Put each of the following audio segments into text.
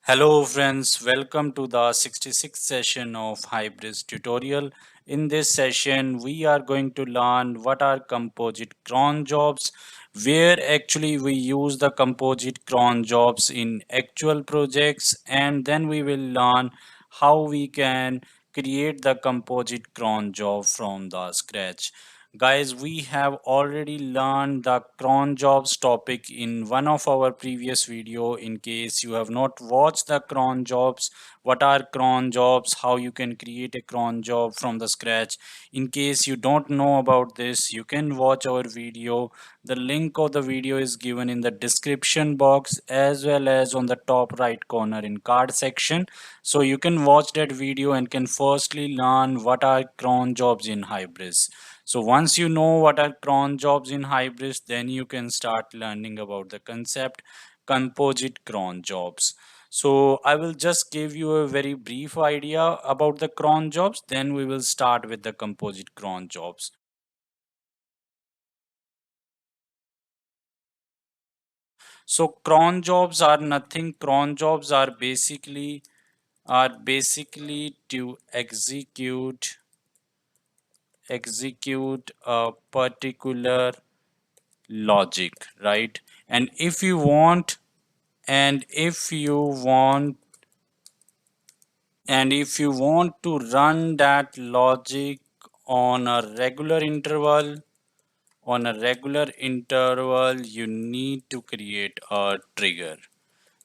Hello friends, welcome to the 66th session of Hybris tutorial. In this session, we are going to learn what are composite cron jobs, where actually we use the composite cron jobs in actual projects, and then we will learn how we can create the composite cron job from the scratch. Guys, we have already learned the cron jobs topic in one of our previous video. In case you have not watched the cron jobs, what are cron jobs, how you can create a cron job from the scratch. In case you don't know about this, you can watch our video. The link of the video is given in the description box as well as on the top right corner in card section. So you can watch that video and can firstly learn what are cron jobs in Hybris. So once you know what are cron jobs in Hybris, then you can start learning about the concept composite cron jobs. So I will just give you a very brief idea about the cron jobs. Then we will start with the composite cron jobs. So cron jobs are nothing. Cron jobs are basically to execute a particular logic, right? And if you want to run that logic on a regular interval you need to create a trigger,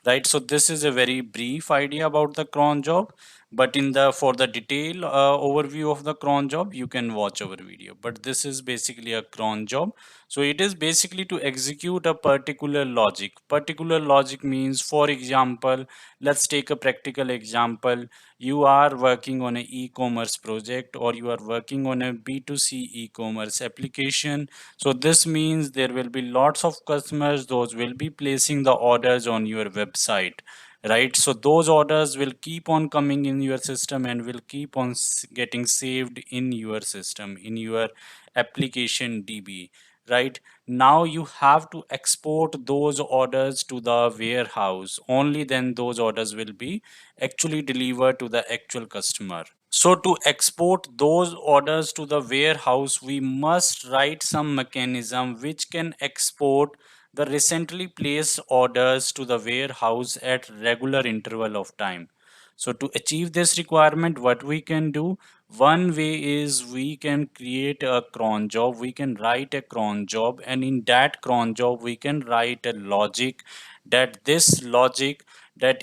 right? So this is a very brief idea about the cron job, but in the for the detail overview of the cron job, you can watch our video. But this is basically a cron job. So it is basically to execute a particular logic means, for example, let's take a practical example. You are working on an e-commerce project, or you are working on a B2C e-commerce application. So this means there will be lots of customers, those will be placing the orders on your website, right? So those orders will keep on coming in your system and will keep on getting saved in your system, in your application DB, right? Now you have to export those orders to the warehouse. Only then those orders will be actually delivered to the actual customer. So to export those orders to the warehouse, we must write some mechanism which can export the recently placed orders to the warehouse at regular interval of time. So to achieve this requirement, what we can do, one way is we can create a cron job, we can write a cron job, and in that cron job, we can write a logic that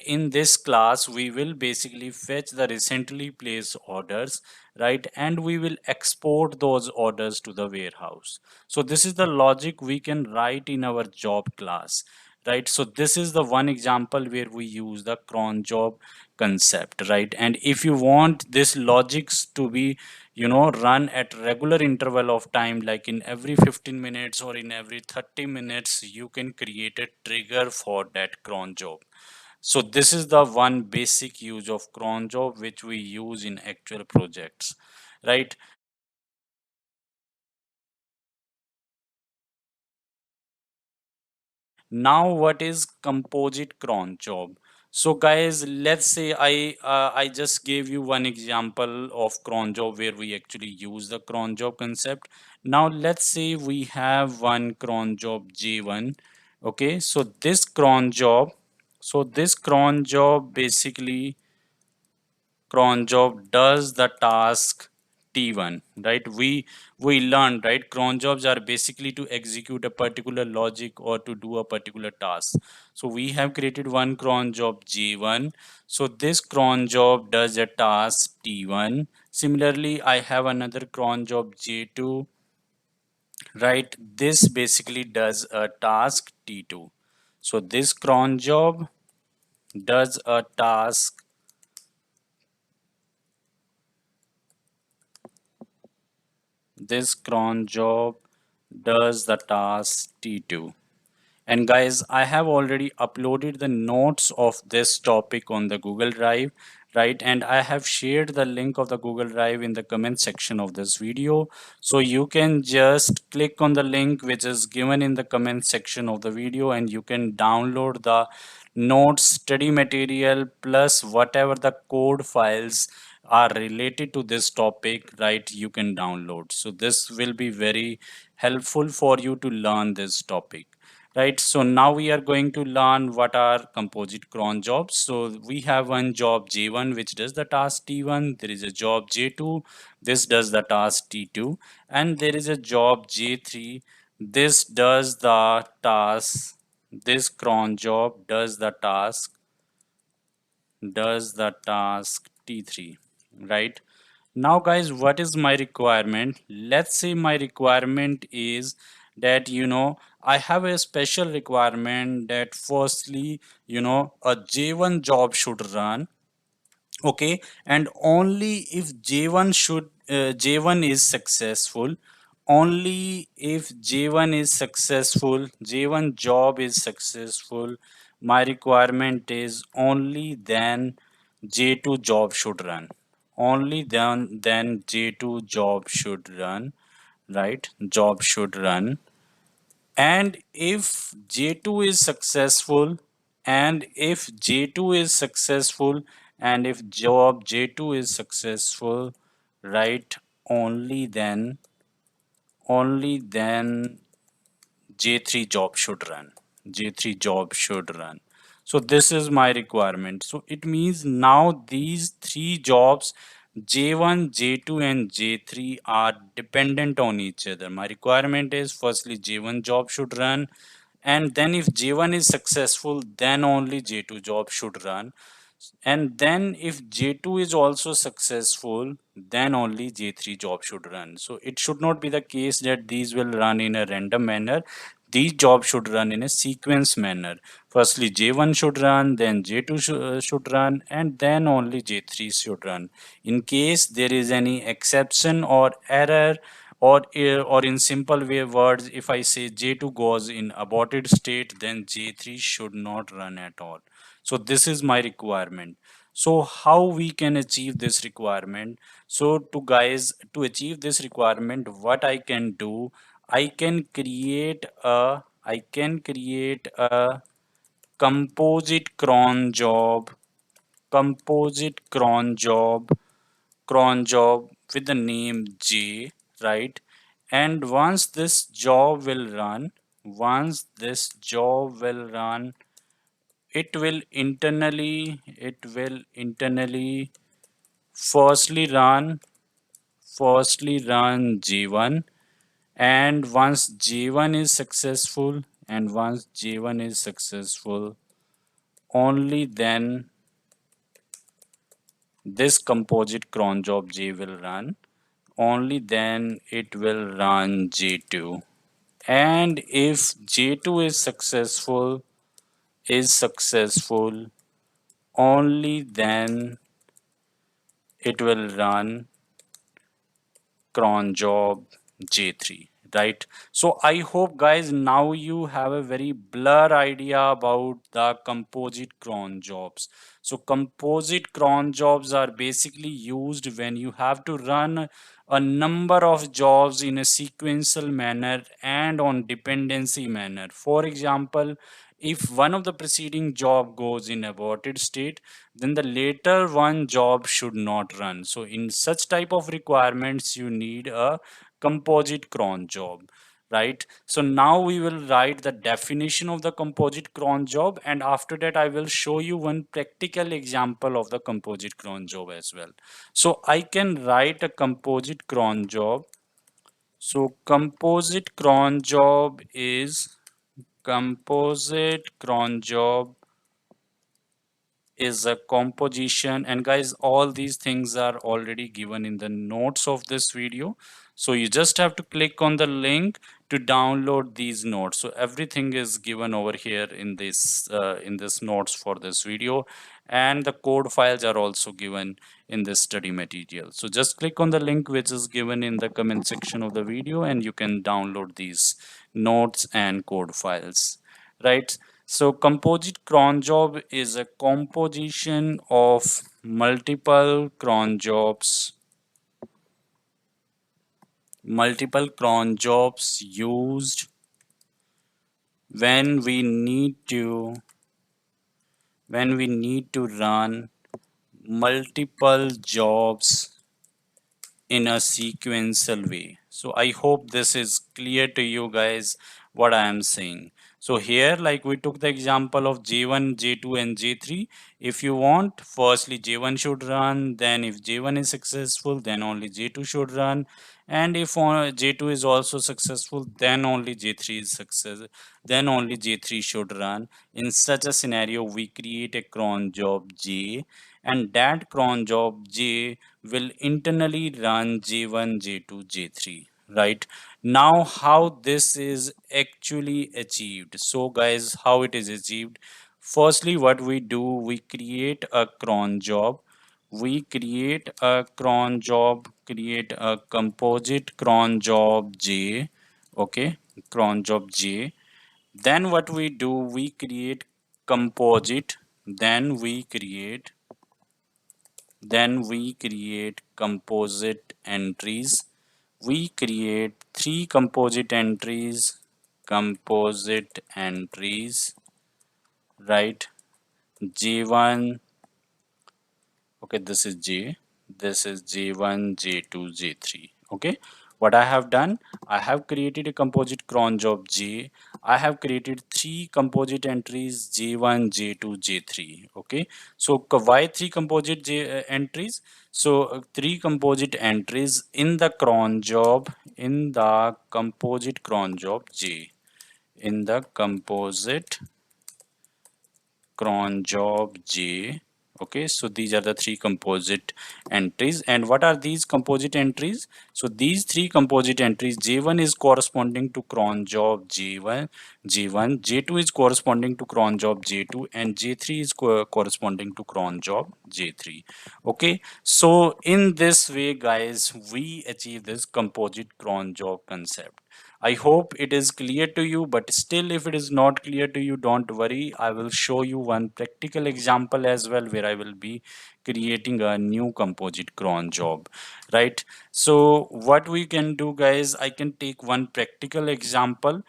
in this class we will basically fetch the recently placed orders, right? And we will export those orders to the warehouse. So this is the logic we can write in our job class, right? So this is the one example where we use the cron job concept, right? And if you want this logics to be run at regular interval of time, like in every 15 minutes or in every 30 minutes, you can create a trigger for that cron job. So this is the one basic use of cron job which we use in actual projects, right? Now what is composite cron job? So guys, let's say I just gave you one example of cron job where we actually use the cron job concept. Now let's say we have one cron job J1. Okay, so this cron job basically cron job does the task T1, right? We learned, right? Cron jobs are basically to execute a particular logic or to do a particular task. So we have created one cron job J1. So this cron job does a task T1. Similarly, I have another cron job J2, right? This basically does a task T2. So this cron job does a task this cron job does the task T2. And guys, I have already uploaded the notes of this topic on the Google Drive, right? And I have shared the link of the Google Drive in the comment section of this video. So you can just click on the link which is given in the comment section of the video, and you can download the notes, study material, plus whatever the code files are related to this topic, right, you can download. So this will be very helpful for you to learn this topic. Right, so now we are going to learn what are composite cron jobs. So we have one job J1 which does the task T1. There is a job J2, this does the task T2, and there is a job J3. This does the task, this cron job does the task T3, right? Now guys, what is my requirement? Let's say my requirement is that, I have a special requirement that firstly, a J1 job should run. Okay, and only if J1 is successful, only if J1 job is successful, my requirement is only then J2 job should run. Only then J2 job should run, right? Job should run. And if J2 is successful, and if J2 is successful, and if job J2 is successful, right, only then J3 job should run. J3 job should run. So this is my requirement. So it means now these three jobs, J1, J2, and J3 are dependent on each other. My requirement is firstly J1 job should run, and then if J1 is successful, then only J2 job should run. And then if J2 is also successful, then only J3 job should run. So it should not be the case that these will run in a random manner. These jobs should run in a sequence manner. Firstly J1 should run, then J2 should run, and then only J3 should run. In case there is any exception or error, or in simple way words, if I say J2 goes in aborted state, then J3 should not run at all. So this is my requirement. So how we can achieve this requirement? So to achieve this requirement, what I can do, I can create a composite cron job with the name J, right? And once this job will run, it will internally firstly run J1, and once J1 is successful, only then this composite cron job J will run. Only then it will run J2. And if J2 is successful, only then it will run cron job J3, right? So I hope guys now you have a very blur idea about the composite cron jobs. So composite cron jobs are basically used when you have to run a number of jobs in a sequential manner and on dependency manner. For example, if one of the preceding job goes in aborted state, then the later one job should not run. So in such type of requirements, you need a composite cron job, right? So now we will write the definition of the composite cron job, and after that I will show you one practical example of the composite cron job as well. So I can write a composite cron job. So composite cron job is a composition, and guys all these things are already given in the notes of this video. So you just have to click on the link to download these notes. So everything is given over here in this notes for this video, and the code files are also given in this study material. So just click on the link which is given in the comment section of the video, and you can download these notes and code files, right? So composite cron job is a composition of multiple cron jobs used when we need to when we need to run multiple jobs in a sequential way. So I hope this is clear to you guys what I am saying. So here, like we took the example of J1, J2 and J3. If you want, firstly J1 should run, then if J1 is successful, then only J2 should run. And if J2 is also successful, then only J3 is success, then only J3 should run. In such a scenario, we create a cron job J, and that cron job J will internally run J1, J2, J3, right? Now, how this is actually achieved. So, guys, how it is achieved? Firstly, what we do, we create a cron job. We create a cron job, create a composite cron job J, okay, cron job J. Then what we do, we create composite, then we create composite entries. We create three composite entries, composite entries, right? J1, okay, this is J, this is J1, J2, J3. Okay, what I have done, I have created a composite cron job J. I have created three composite entries J1, J2, J3. Okay, so why three composite entries? So three composite entries in the cron job, in the composite cron job J, in the composite cron job J. Okay, so these are the three composite entries. And what are these composite entries? So these three composite entries, J1 is corresponding to cron job J1, J1, J2 is corresponding to cron job J2, and J3 is corresponding to cron job J3. Okay, so in this way, guys, we achieve this composite cron job concept. I hope it is clear to you, but still, if it is not clear to you, don't worry. I will show you one practical example as well where I will be creating a new composite cron job, right? So what we can do, guys, I can take one practical example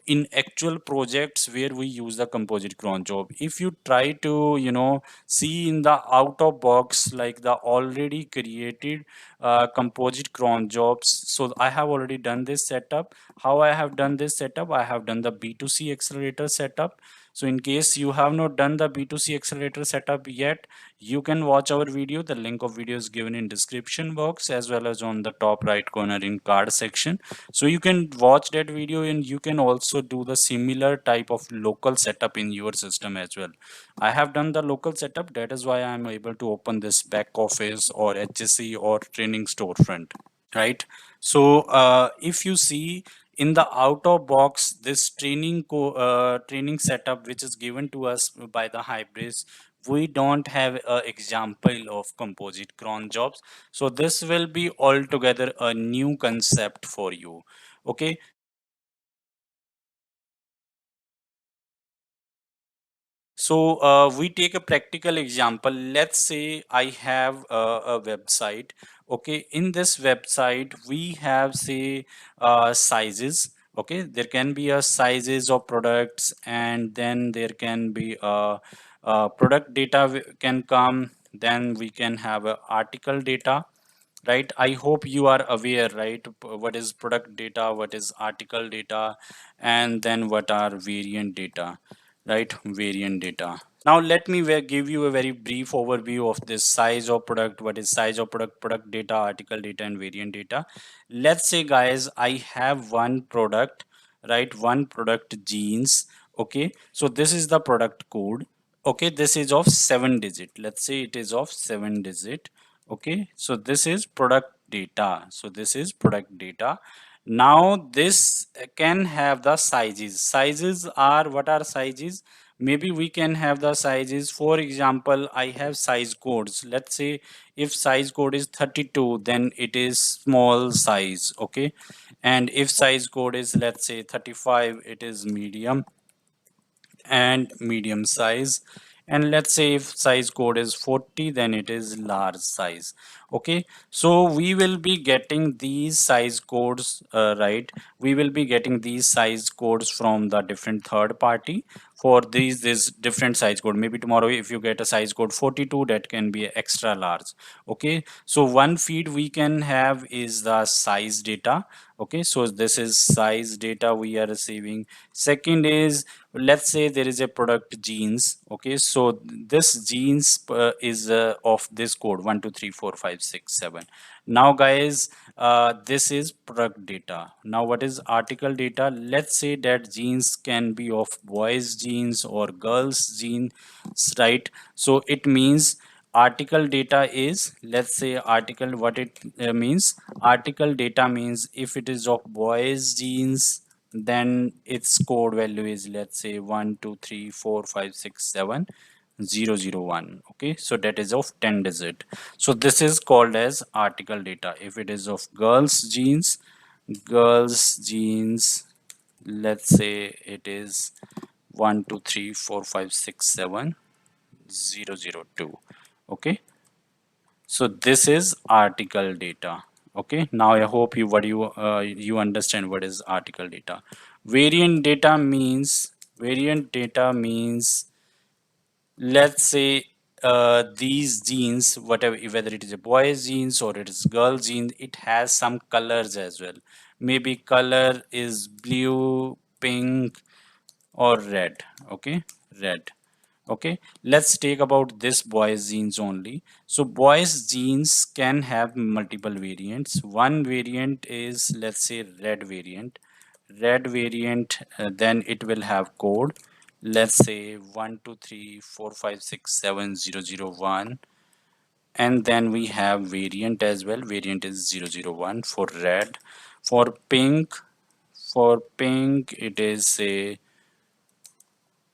in actual projects where we use the composite cron job. If you try to, see in the out of box, like the already created composite cron jobs. So I have already done this setup. How I have done this setup? I have done the B2C accelerator setup. So in case you have not done the B2C accelerator setup yet, you can watch our video. The link of video is given in description box as well as on the top right corner in card section. So you can watch that video and you can also do the similar type of local setup in your system as well. I have done the local setup. That is why I am able to open this back office or HSC or training storefront, right? So if you see in the out of box, this training setup which is given to us by the Hybris, we don't have an example of composite cron jobs. So this will be altogether a new concept for you. Okay, so we take a practical example. Let's say I have a website. Okay, in this website we have, say, sizes. Okay, there can be a sizes of products, and then there can be product data can come. Then we can have a article data, right? I hope you are aware, right? What is product data, what is article data, and then what are variant data, right? Variant data. Now let me give you a very brief overview of this size of product. What is size of product, product data, article data, and variant data? Let's say, guys, I have one product, right? One product jeans. Okay, so this is the product code. Okay, this is of 7 digit. Let's say it is of 7 digit. Okay, so this is product data. So this is product data. Now this can have the sizes are, what are sizes? Maybe we can have the sizes. For example, I have size codes. Let's say if size code is 32, then it is small size. Okay, and if size code is, let's say, 35, it is medium and medium size. And let's say if size code is 40, then it is large size. Okay, so we will be getting these size codes, right? We will be getting these size codes from the different third party. for these this different size code. Maybe tomorrow if you get a size code 42, that can be extra large. Okay, so one feed we can have is the size data. Okay, so this is size data we are receiving. Second is, let's say there is a product jeans. Okay, so this jeans is of this code 1 2 3 4 5 6 7. Now guys, this is product data. Now what is article data? Let's say that jeans can be of boys jeans or girls jeans, right? So it means article data is, let's say article, what it means, article data means if it is of boys jeans, then its code value is, let's say 1 2 3 4 5 6 7 0 0 1. Okay, so that is of 10 digit. So this is called as article data. If it is of girls jeans, let's say it is 1 2 3 4 5 6 7 0 0 2. Okay, so this is article data. Okay, now I hope you understand what is article data. Variant data means, let's say these genes, whatever, whether it is a boy's genes or it is girl gene, it has some colors as well. Maybe color is blue, pink, or red. Okay, red. Okay, let's take about this boys genes only. So boys genes can have multiple variants. One variant is, let's say, red variant. Then it will have code, let's say 1 2 3 4 5 6 7 0 0 1. And then we have variant as well. Variant is 0 0 1 for red. For pink it is, say,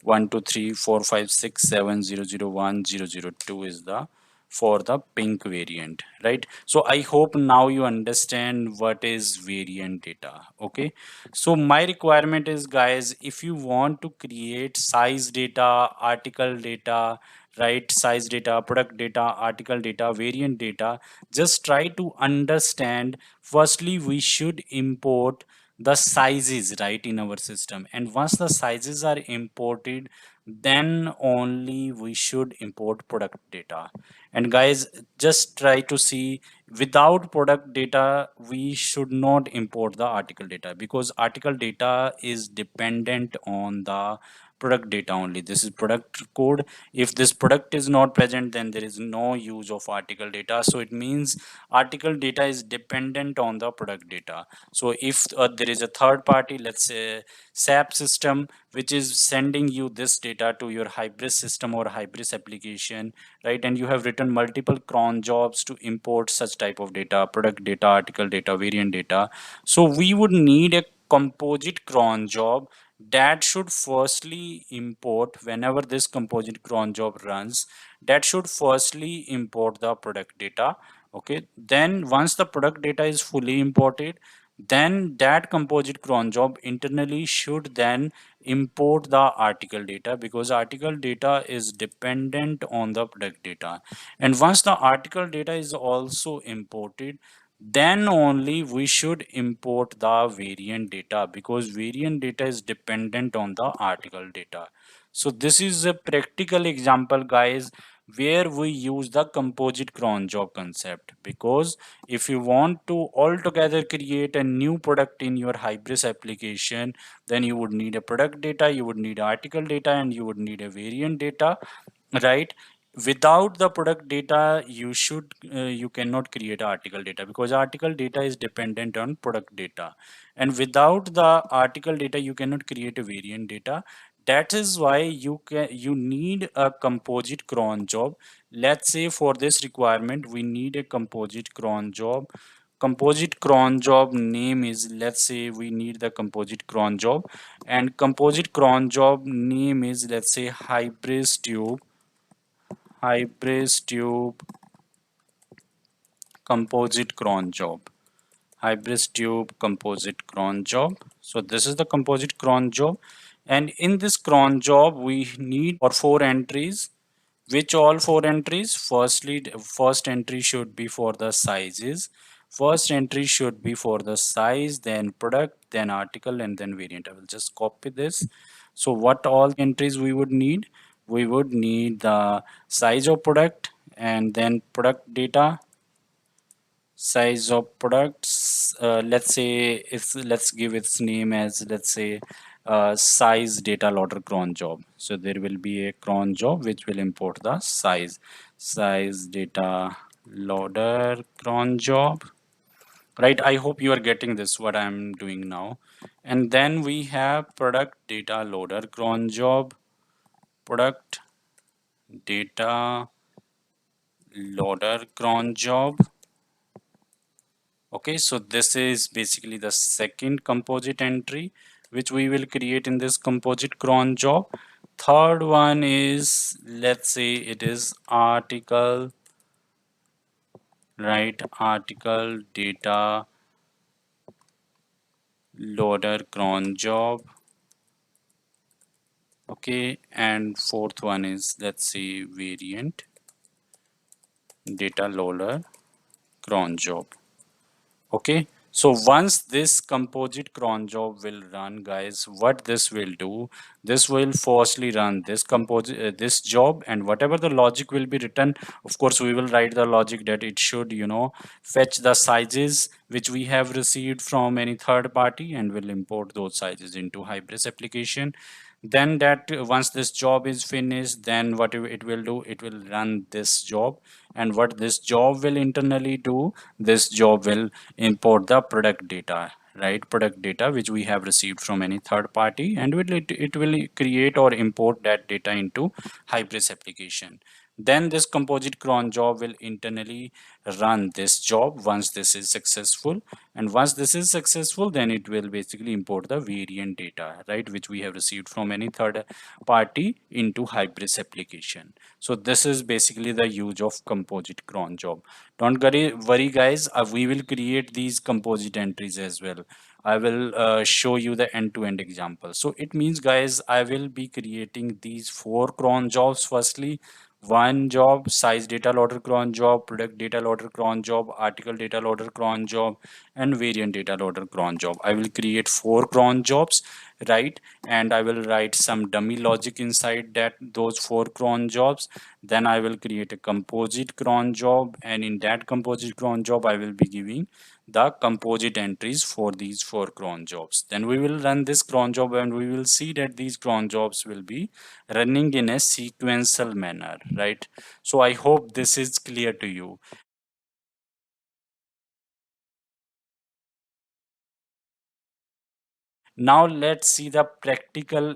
1 2 3 4 5 6 7 0 0 1 0 0 2 is the for the pink variant, right? So I hope now you understand what is variant data. Okay, so my requirement is, guys, if you want to create size data, article data, right, size data, product data, article data, variant data, just try to understand. Firstly, we should import the sizes, right, in our system, and once the sizes are imported, then only we should import product data. And guys, just try to see, without product data we should not import the article data, because article data is dependent on the product data only. This is product code. If this product is not present, then there is no use of article data. So it means article data is dependent on the product data. So if there is a third party, let's say SAP system, which is sending you this data to your Hybris system or Hybris application, right, and you have written multiple cron jobs to import such type of data, product data, article data, variant data, so we would need a composite cron job that should firstly import, whenever this composite cron job runs, that should firstly import the product data. Okay, then once the product data is fully imported, then that composite cron job internally should then import the article data, because article data is dependent on the product data. And once the article data is also imported, then only we should import the variant data, because variant data is dependent on the article data. So this is a practical example, guys, where we use the composite cron job concept. Because if you want to altogether create a new product in your Hybris application, then you would need a product data, you would need article data, and you would need a variant data, right? Without the product data, you cannot create article data, because article data is dependent on product data. And without the article data, you cannot create a variant data. That is why you need a composite cron job. Let's say for this requirement we need a composite cron job. Composite cron job name is, let's say we need the composite cron job, and composite cron job name is, let's say, hybris tube composite cron job. Hybris tube composite cron job. So this is the composite cron job, and in this cron job we need for four entries. Which all four entries? Firstly, first entry should be for the sizes. First entry should be for the size, then product, then article, and then variant. I will just copy this. So what all entries we would need? We would need the size of product, and then product data, size of products. Let's say if let's give its name as, let's say, size data loader cron job. So there will be a cron job which will import the size data loader cron job, right? I hope you are getting this what I'm doing now. And then we have product data loader cron job, product data loader cron job. Okay, so this is basically the second composite entry which we will create in this composite cron job. Third one is, let's say it is article, right? Article data loader cron job. Okay, and fourth one is, let's say, variant data loader cron job. Okay, so once this composite cron job will run, guys, what this will do, this will firstly run this composite this job, and whatever the logic will be written, of course we will write the logic that it should, fetch the sizes which we have received from any third party and will import those sizes into Hybris application. Then that once this job is finished, then what it will do, it will run this job, and what this job will internally do, this job will import the product data, right? Product data which we have received from any third party, and it will create or import that data into Hybris application. Then this composite cron job will internally run this job once this is successful, and once this is successful, then it will basically import the variant data, right, which we have received from any third party into Hybris application. So this is basically the use of composite cron job. Don't worry guys, we will create these composite entries as well. I will show you the end-to-end example. So it means, guys, I will be creating these four cron jobs. Firstly, one job, size data loader cron job, product data loader cron job, article data loader cron job, and variant data loader cron job. I will create four cron jobs, right? And I will write some dummy logic inside that those four cron jobs. Then I will create a composite cron job, and in that composite cron job I will be giving the composite entries for these four cron jobs. Then we will run this cron job, and we will see that these cron jobs will be running in a sequential manner, right? So I hope this is clear to you. Now let's see the practical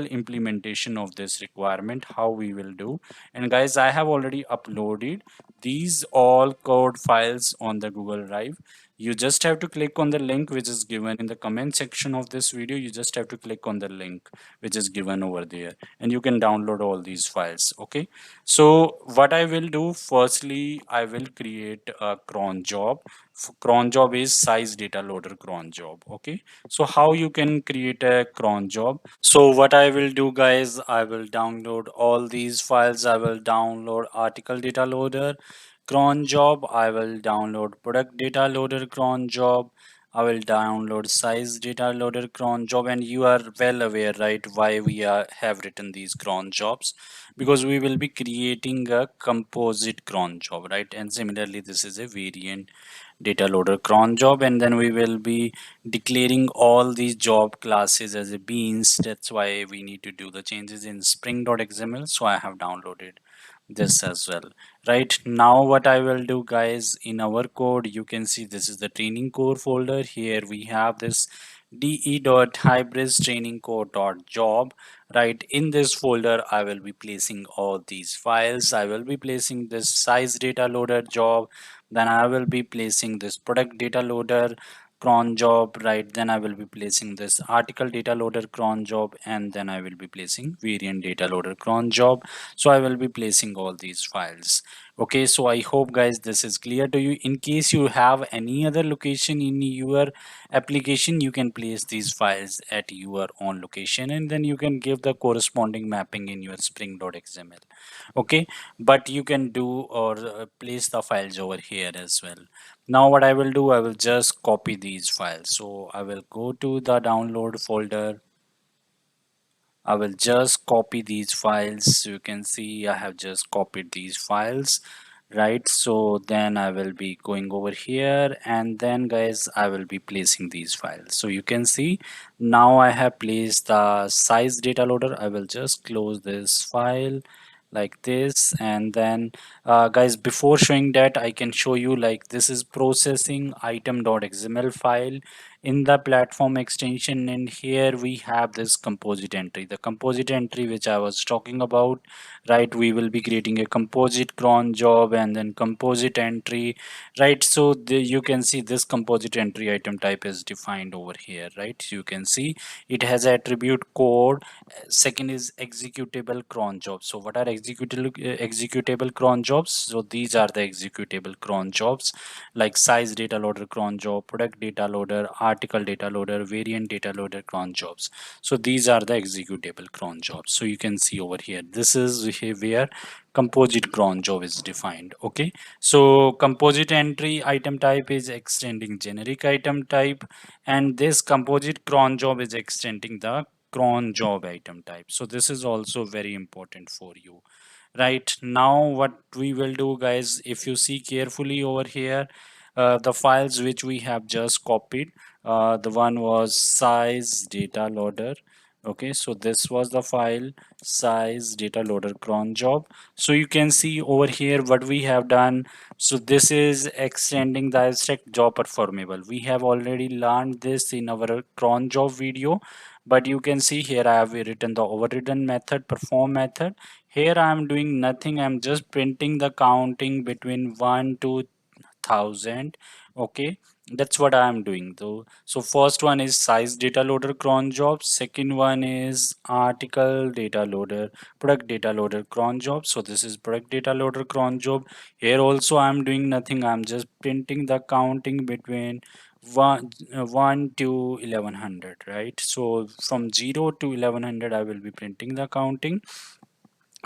implementation of this requirement, how we will do. And guys, I have already uploaded these all code files on the Google Drive. You just have to click on the link which is given in the comment section of this video. You just have to click on the link which is given over there, and you can download all these files. Okay, so what I will do, firstly I will create a cron job. Cron job is size data loader cron job. Okay, so how you can create a cron job? So what I will do, guys, I will download all these files. I will download article data loader cron job. I will download product data loader cron job. I will download size data loader cron job, and you are well aware, right, why we have written these cron jobs, because we will be creating a composite cron job, right? And similarly, this is a variant data loader cron job, and then we will be declaring all these job classes as a beans. That's why we need to do the changes in spring.xml. So I have downloaded this as well. Right now what I will do, guys, in our code, you can see this is the training core folder. Here we have this de.hybris training core.job. Right, in this folder I will be placing all these files. I will be placing this size data loader job, then I will be placing this product data loader cron job, right? Then I will be placing this article data loader cron job, and then I will be placing variant data loader cron job. So I will be placing all these files. Okay, so I hope, guys, this is clear to you. In case you have any other location in your application, you can place these files at your own location, and then you can give the corresponding mapping in your spring.xml. Okay, but you can do or place the files over here as well. Now what I will do, I will just copy these files. So I will go to the download folder. I will just copy these files. You can see I have just copied these files, right? So then I will be going over here, and then guys I will be placing these files. So you can see now I have placed the size data loader. I will just close this file like this, and then guys, before showing that, I can show you like this is processing item.xml file in the platform extension, and here we have this composite entry, the composite entry which I was talking about, right? We will be creating a composite cron job and then composite entry, right? So you can see this composite entry item type is defined over here, right? You can see it has attribute code. Second is executable cron jobs. So what are executable cron jobs? So these are the executable cron jobs, like size data loader cron job, product data loader, article data loader, variant data loader cron jobs. So these are the executable cron jobs. So you can see over here, this is where composite cron job is defined. Okay, so composite entry item type is extending generic item type, and this composite cron job is extending the cron job item type. So this is also very important for you. Right now what we will do guys, if you see carefully over here, the files which we have just copied, the one was size data loader. Okay, so this was the file size data loader cron job. So you can see over here what we have done. So this is extending the abstract job performable. We have already learned this in our cron job video, but you can see here I have written the overridden method, perform method. Here I am doing nothing, I'm just printing the counting between 1 to 1000. Okay, that's what I am doing though. So first one is size data loader cron job, second one is article data loader, product data loader cron job. So this is product data loader cron job. Here also I'm doing nothing, I'm just printing the counting between 1 to 1100, right? So from 0 to 1100 I will be printing the counting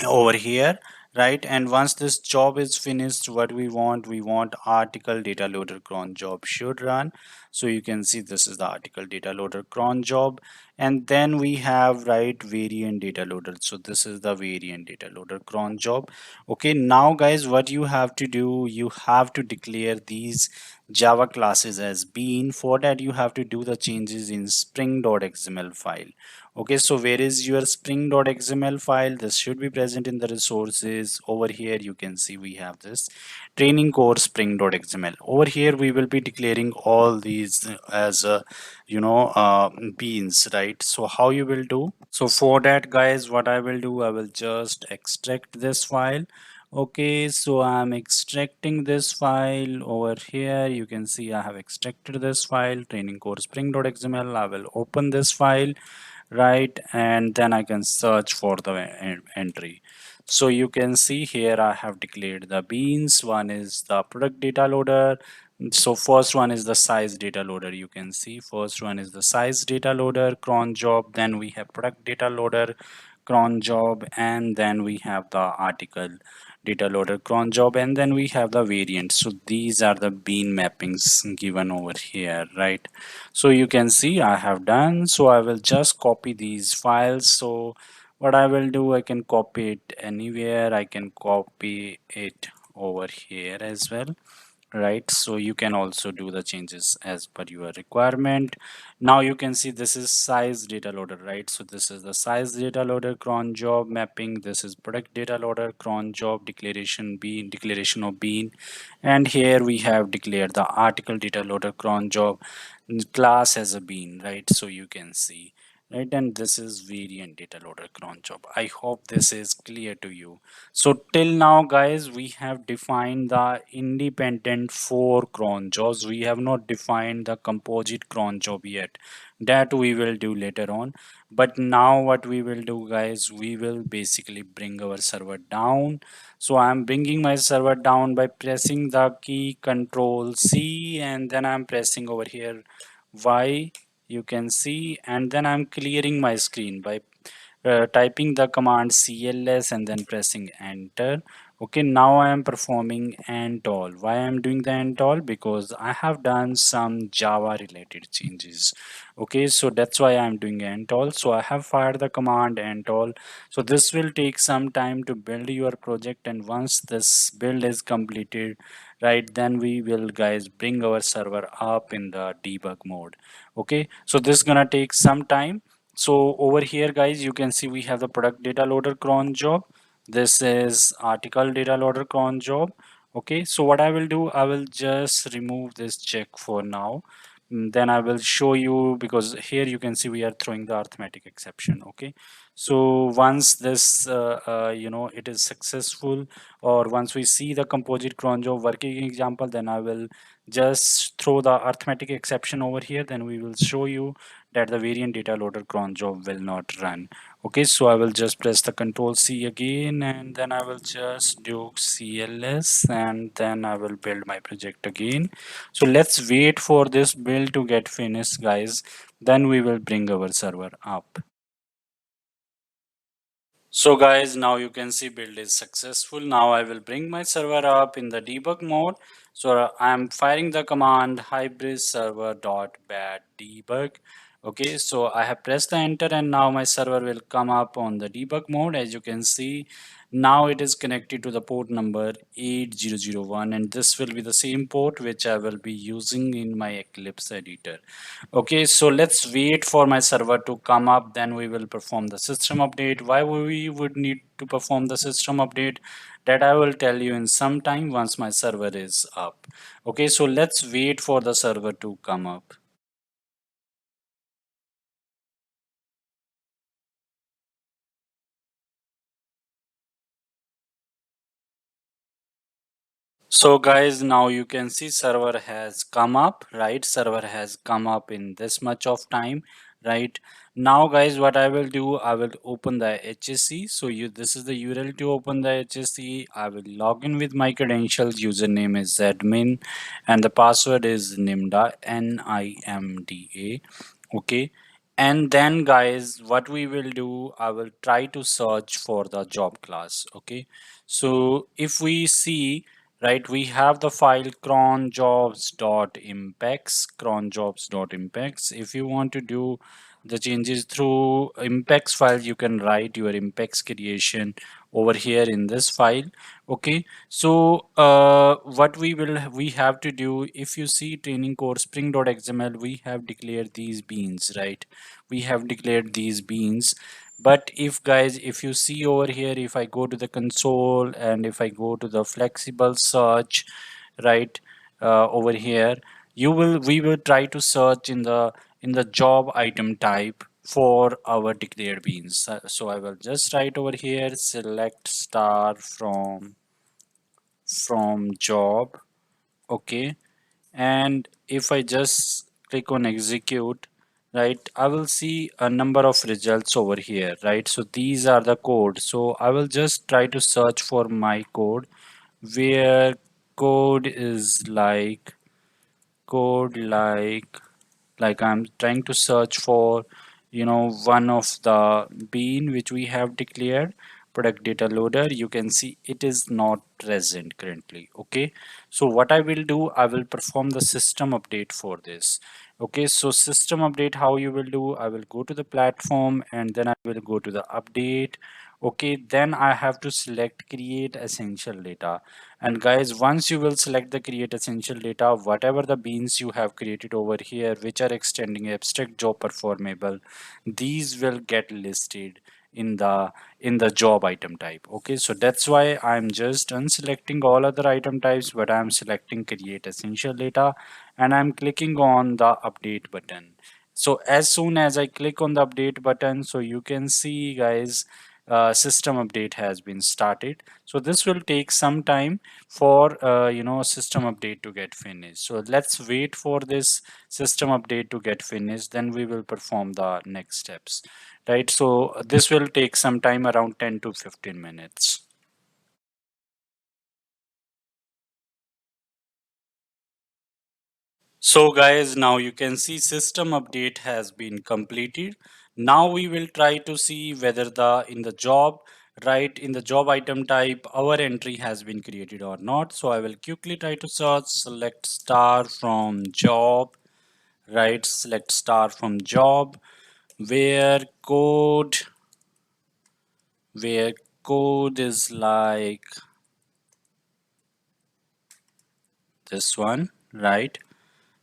over here, right? And once this job is finished, what we want article data loader cron job should run. So you can see this is the article data loader cron job, and then we have, right, variant data loader. So this is the variant data loader cron job. Okay, now guys, what you have to do, you have to declare these java classes as bean. For that you have to do the changes in spring.xml file. Okay, so where is your spring.xml file? This should be present in the resources. Over here you can see we have this training course spring.xml. Over here we will be declaring all these as beans, right? So how you will do? So for that guys, what I will do, I will just extract this file. Okay, so I'm extracting this file over here. You can see I have extracted this file, training course spring.xml. I will open this file, right, and then I can search for the entry. So you can see here I have declared the beans. One is the product data loader. So first one is the size data loader. You can see first one is the size data loader cron job, then we have product data loader cron job, and then we have the article data loader cron job, and then we have the variant. So these are the bean mappings given over here, right? So you can see I have done. So I will just copy these files. So what I will do, I can copy it anywhere. I can copy it over here as well, right? So you can also do the changes as per your requirement. Now you can see this is size data loader, right? So this is the size data loader cron job mapping. This is product data loader cron job declaration bean, declaration of bean, and here we have declared the article data loader cron job class as a bean, right? So you can see, right, and this is variant data loader cron job. I hope this is clear to you. So till now guys, we have defined the independent four cron jobs. We have not defined the composite cron job yet. That we will do later on. But now what we will do guys, we will basically bring our server down. So I'm bringing my server down by pressing the key Control C, and then I'm pressing over here Y, you can see, and then I'm clearing my screen by typing the command cls and then pressing enter. Okay, now I am performing and all. Why I am doing the and all? Because I have done some Java related changes. Okay, so that's why I'm doing and all. So I have fired the command and all. So this will take some time to build your project, and once this build is completed, right, then we will guys bring our server up in the debug mode. Okay, so this gonna take some time. So over here guys, you can see we have the product data loader cron job. This is article data loader cron job. Okay, so what I will do, I will just remove this check for now. Then I will show you, because here you can see we are throwing the arithmetic exception. Okay, so once this it is successful, or once we see the composite cron job working example, then I will just throw the arithmetic exception over here. Then we will show you that the variant data loader cron job will not run. Okay, so I will just press the control C again, and then I will just do CLS, and then I will build my project again. So let's wait for this build to get finished guys, then we will bring our server up. So guys, now you can see build is successful. Now I will bring my server up in the debug mode. So I am firing the command hybrid server dot bat debug. Okay, so I have pressed the enter, and now my server will come up on the debug mode. As you can see, now it is connected to the port number 8001, and this will be the same port which I will be using in my Eclipse editor. Okay, so let's wait for my server to come up, then we will perform the system update. Why we would need to perform the system update? That I will tell you in some time once my server is up. Okay, so let's wait for the server to come up. So guys, now you can see server has come up, right? Server has come up in this much of time, right? Now guys, what I will do, I will open the HSC. So this is the URL to open the HSC. I will log in with my credentials. Username is admin and the password is NIMDA, NIMDA. Okay. And then guys, what we will do, I will try to search for the job class. Okay. So if we see, right, we have the file cronjobs.impex. If you want to do the changes through impex file, you can write your impex creation over here in this file. Okay, so what we have to do, if you see training core spring.xml, we have declared these beans, right? We have declared these beans. But if guys, if you see over here, if I go to the console and if I go to the flexible search, right, over here, we will try to search in the job item type for our declared beans. So I will just write over here, select star from job. Okay, and if I just click on execute, right, I will see a number of results over here, right? So these are the code. So I will just try to search for my code, where code is like I'm trying to search for, one of the bean which we have declared product data loader. You can see it is not present currently. Okay, so what I will do, I will perform the system update for this. Okay, so system update, how you will do, I will go to the platform and then I will go to the update. Okay, then I have to select create essential data. And guys, once you will select the create essential data, whatever the beans you have created over here, which are extending abstract job performable, these will get listed in the job item type. Okay, so that's why I'm just unselecting all other item types, but I'm selecting create essential data and I'm clicking on the update button. So as soon as I click on the update button, so you can see guys, system update has been started. So this will take some time for system update to get finished. So let's wait for this system update to get finished, then we will perform the next steps, right? So this will take some time, around 10 to 15 minutes. So guys, now you can see system update has been completed. Now we will try to see whether the in the job, right? In the job item type, our entry has been created or not. So I will quickly try to search, select star from job, right? Select star from job, where code, where code is like this one, right?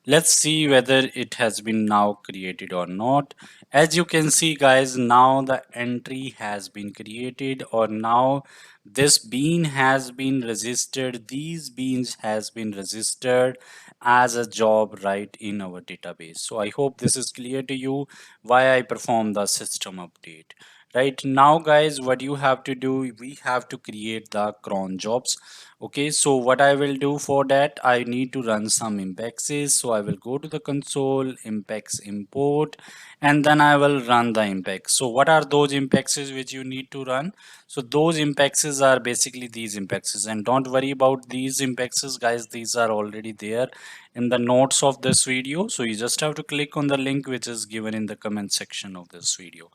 Let's see whether it has been now created or not. As you can see guys, now the entry has been created, or now this bean has been registered, these beans has been registered as a job right in our database. So I hope this is clear to you why I perform the system update. Right now guys, what you have to do, we have to create the cron jobs. Okay, so what I will do for that, I need to run some impexes. So I will go to the console, impex import, and then I will run the impex. So what are those impexes which you need to run? So those impexes are basically these impexes, and don't worry about these impexes guys, these are already there in the notes of this video. So you just have to click on the link which is given in the comment section of this video.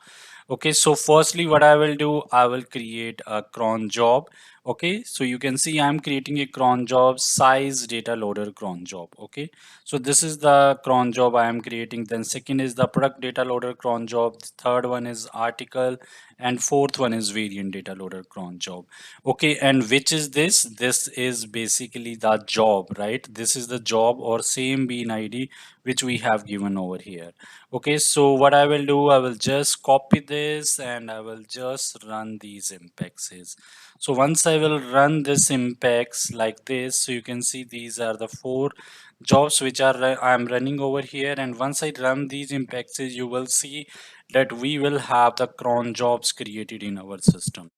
Okay, so firstly what I will do, I will create a cron job. Okay, so you can see I'm creating a cron job, size data loader cron job. Okay, so this is the cron job I am creating. Then second is the product data loader cron job, the third one is article, and fourth one is variant data loader cron job. Okay, and which is this? This is basically the job, right? This is the job or same bean id which we have given over here. Okay, so what I will do, I will just copy this and I will just run these impexes. So once I will run this impex like this, so you can see these are the four jobs which are I'm running over here. And once I run these impexes, you will see that we will have the cron jobs created in our system.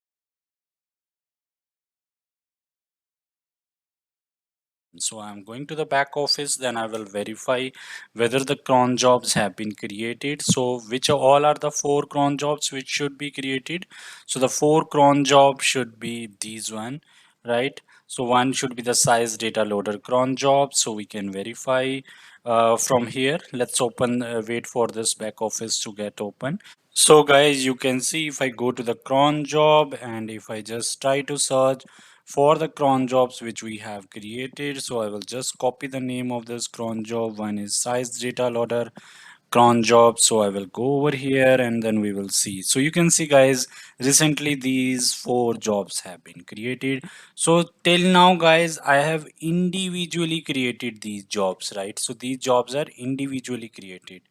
So I'm going to the back office, then I will verify whether the cron jobs have been created. So which all are the four cron jobs which should be created? So the four cron jobs should be these one, right? So one should be the size data loader cron job. So we can verify from here. Let's open, wait for this back office to get open. So guys, you can see if I go to the cron job and if I just try to search for the cron jobs which we have created, so I will just copy the name of this cron job. One is size data loader cron job. So I will go over here and then we will see. So you can see guys, recently these four jobs have been created. So till now guys, I have individually created these jobs, right? So these jobs are individually created.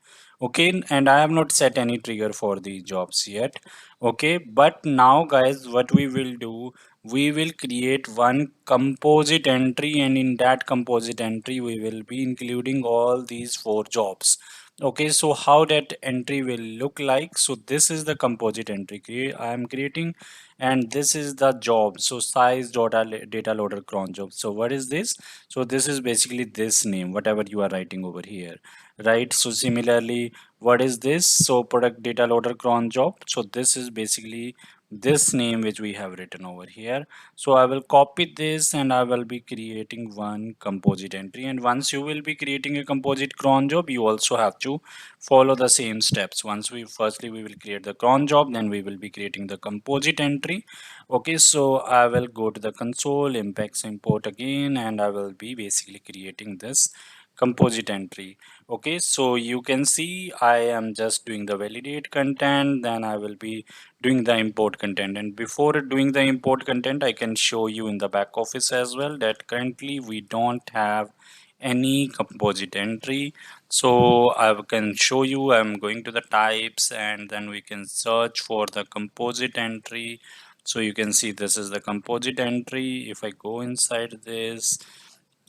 Okay, and I have not set any trigger for these jobs yet. Okay, but now guys, what we will do, we will create one composite entry, and in that composite entry we will be including all these four jobs. Okay, so how that entry will look like, so this is the composite entry I am creating, and this is the job. So size data loader cron job. So what is this? So this is basically this name whatever you are writing over here, right? So similarly, what is this? So product data loader cron job. So this is basically this name which we have written over here. So I will copy this and I will be creating one composite entry. And once you will be creating a composite cron job, you also have to follow the same steps. Once we firstly we will create the cron job, then we will be creating the composite entry. Okay, so I will go to the console, impex import again, and I will be basically creating this composite entry. Okay, so you can see I am just doing the validate content, then I will be doing the import content. And before doing the import content, I can show you in the back office as well that currently we don't have any composite entry. So I can show you, I'm going to the types and then we can search for the composite entry. So you can see this is the composite entry. If I go inside this,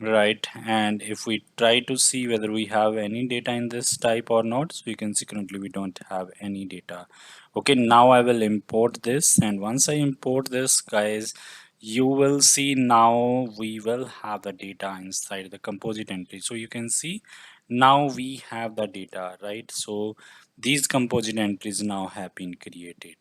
right, and if we try to see whether we have any data in this type or not, so you can see currently we don't have any data. Okay, now I will import this, and once I import this guys, you will see now we will have the data inside the composite entry. So you can see now we have the data, right? So these composite entries now have been created.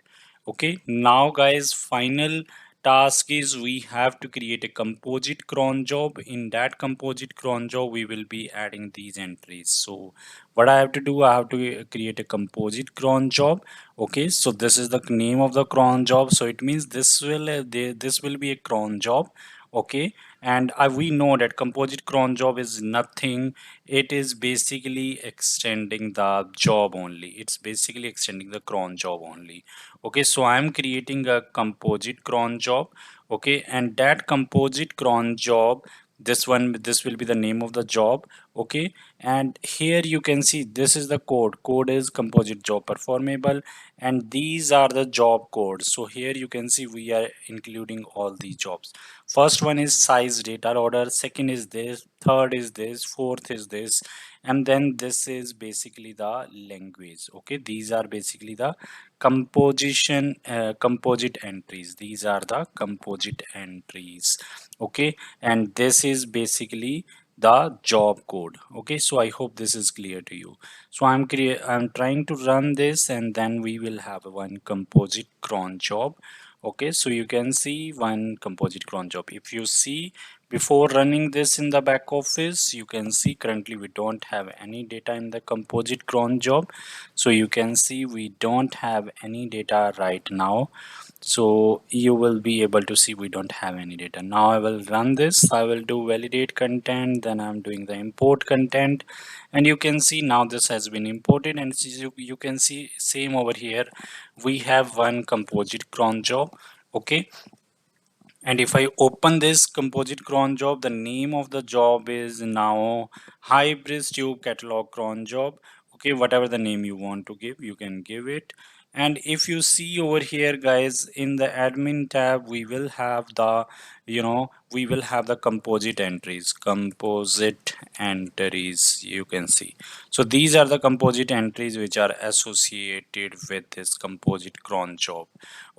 Okay, now guys, final task is we have to create a composite cron job. In that composite cron job, we will be adding these entries. So what I have to do, I have to create a composite cron job. Okay, so this is the name of the cron job. So it means this will be a cron job. Okay, and we know that composite cron job is nothing. It is basically extending the job only. It's basically extending the cron job only. Okay, so I'm creating a composite cron job. Okay, and that composite cron job, this will be the name of the job. Okay, and here you can see this is the code is composite job performable, and these are the job codes. So here you can see we are including all these jobs. First one is size data order, second is this, third is this, fourth is this, and then this is basically the language. Okay, these are basically the composite entries. These are the composite entries. Okay, and this is basically the job code. Okay, so I hope this is clear to you. So I'm trying to run this, and then we will have one composite cron job. Okay, so you can see one composite cron job. If you see before running this in the back office, you can see currently we don't have any data in the composite cron job. So you can see we don't have any data right now. So you will be able to see we don't have any data. Now I will run this. I will do validate content, then I'm doing the import content, and you can see now this has been imported, and you can see same over here. We have one composite cron job. Okay, and if I open this composite cron job, the name of the job is now hybrid tube catalog cron job. Okay, whatever the name you want to give, you can give it. And if you see over here, guys, in the admin tab, we will have the, we will have the composite entries, you can see. So these are the composite entries which are associated with this composite cron job.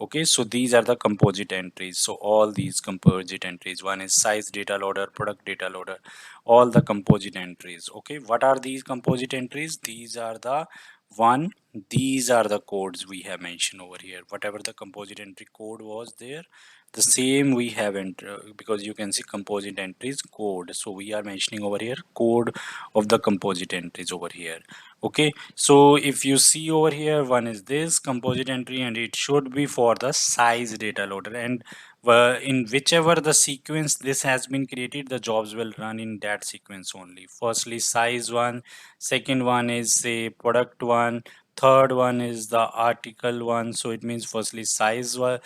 Okay, so these are the composite entries. So all these composite entries, one is size data loader, product data loader, all the composite entries. Okay, what are these composite entries? These are the one, these are the codes we have mentioned over here. Whatever the composite entry code was there, the same we have enter, because you can see composite entries code. So we are mentioning over here code of the composite entries over here. Okay, so if you see over here, one is this composite entry, and it should be for the size data loader, and in whichever the sequence this has been created, the jobs will run in that sequence only. Firstly size one, second one is say product one, third one is the article one. So it means firstly size one,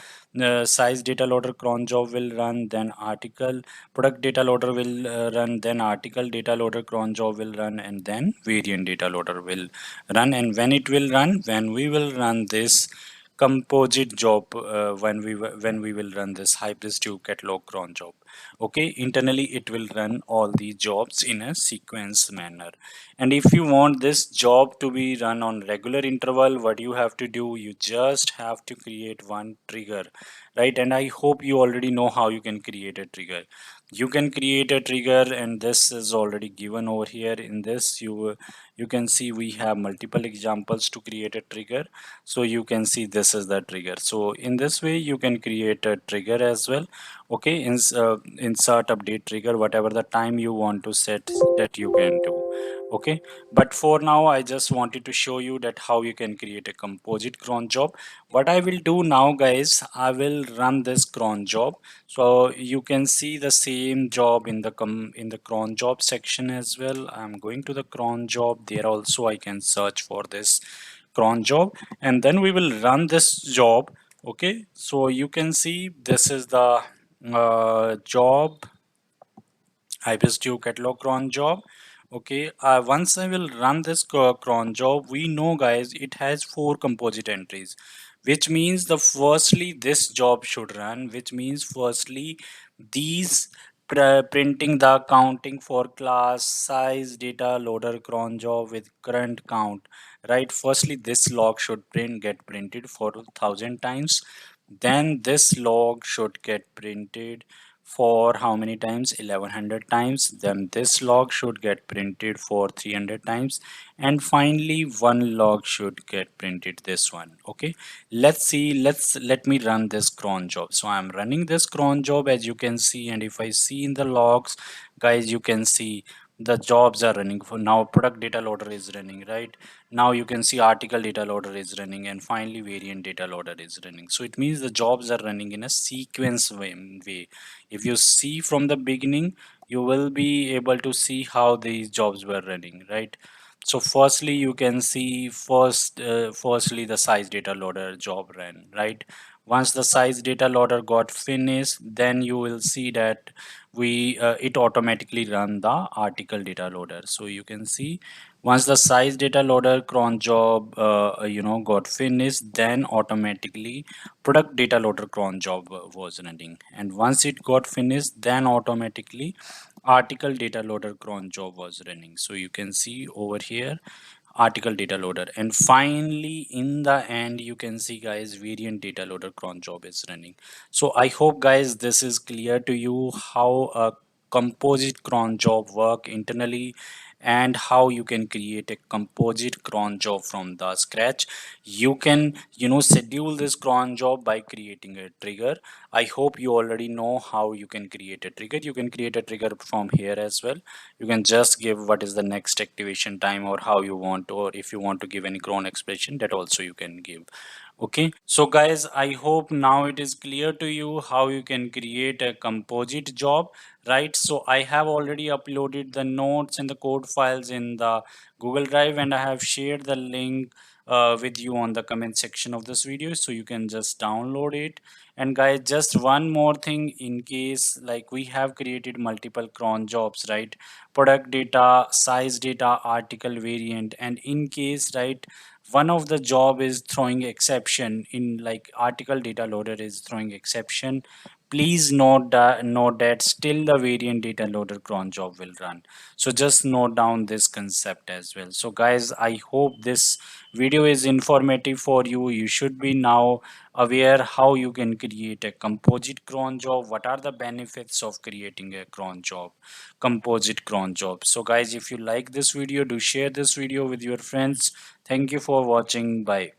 size data loader cron job will run, then article product data loader will run, then article data loader cron job will run, and then variant data loader will run. And when it will run, when we will run this composite job, when we will run this hybrid tube catalog cron job, okay, internally it will run all the jobs in a sequence manner. And if you want this job to be run on regular interval, what you have to do, you just have to create one trigger, right? And I hope you already know how you can create a trigger. You can create a trigger, and this is already given over here. In this, you can see we have multiple examples to create a trigger. So you can see this is the trigger. So in this way you can create a trigger as well. Okay, insert update trigger, whatever the time you want to set, that you can do. Okay, but for now I just wanted to show you that how you can create a composite cron job. What I will do now, guys, I will run this cron job. So you can see the same job in the cron job section as well. I'm going to the cron job. There also I can search for this cron job, and then we will run this job. Okay, so you can see this is the job Ibis Tube catalog cron job. Okay, once I will run this cron job, we know, guys, it has four composite entries, which means the firstly this job should run, which means firstly these printing the counting for class size data loader cron job with current count, right? Firstly this log should get printed for 1000 times, then this log should get printed for how many times? 1100 times. Then this log should get printed for 300 times, and finally one log should get printed, this one. Okay, let's see. Let me run this cron job. So I'm running this cron job, as you can see, and if I see in the logs, guys, you can see the jobs are running. For now product data loader is running, right? Now you can see article data loader is running, and finally variant data loader is running. So it means the jobs are running in a sequence way. If you see from the beginning, you will be able to see how these jobs were running, right? So firstly you can see firstly the size data loader job ran, right? Once the size data loader got finished, then you will see that we it automatically run the article data loader. So you can see once the size data loader cron job got finished, then automatically product data loader cron job was running, and once it got finished, then automatically article data loader cron job was running. So you can see over here article data loader, and finally in the end you can see, guys, variant data loader cron job is running. So I hope, guys, this is clear to you how a composite cron job work internally, and how you can create a composite cron job from the scratch. You can schedule this cron job by creating a trigger. I hope you already know how you can create a trigger. You can create a trigger from here as well. You can just give what is the next activation time, or how you want, or if you want to give any cron expression, that also you can give. Okay, so guys, I hope now it is clear to you how you can create a composite job, right? So I have already uploaded the notes and the code files in the Google Drive, and I have shared the link with you on the comment section of this video, so you can just download it. And guys, just one more thing, in case like we have created multiple cron jobs, right? Product data, size data, article variant, and in case, right, one of the job is throwing exception in, like article data loader is throwing exception, please note that still the variant data loader cron job will run. So just note down this concept as well. So guys, I hope this video is informative for you. You should be now aware how you can create a composite cron job, what are the benefits of creating a cron job, composite cron job. So guys, if you like this video, do share this video with your friends. Thank you for watching. Bye.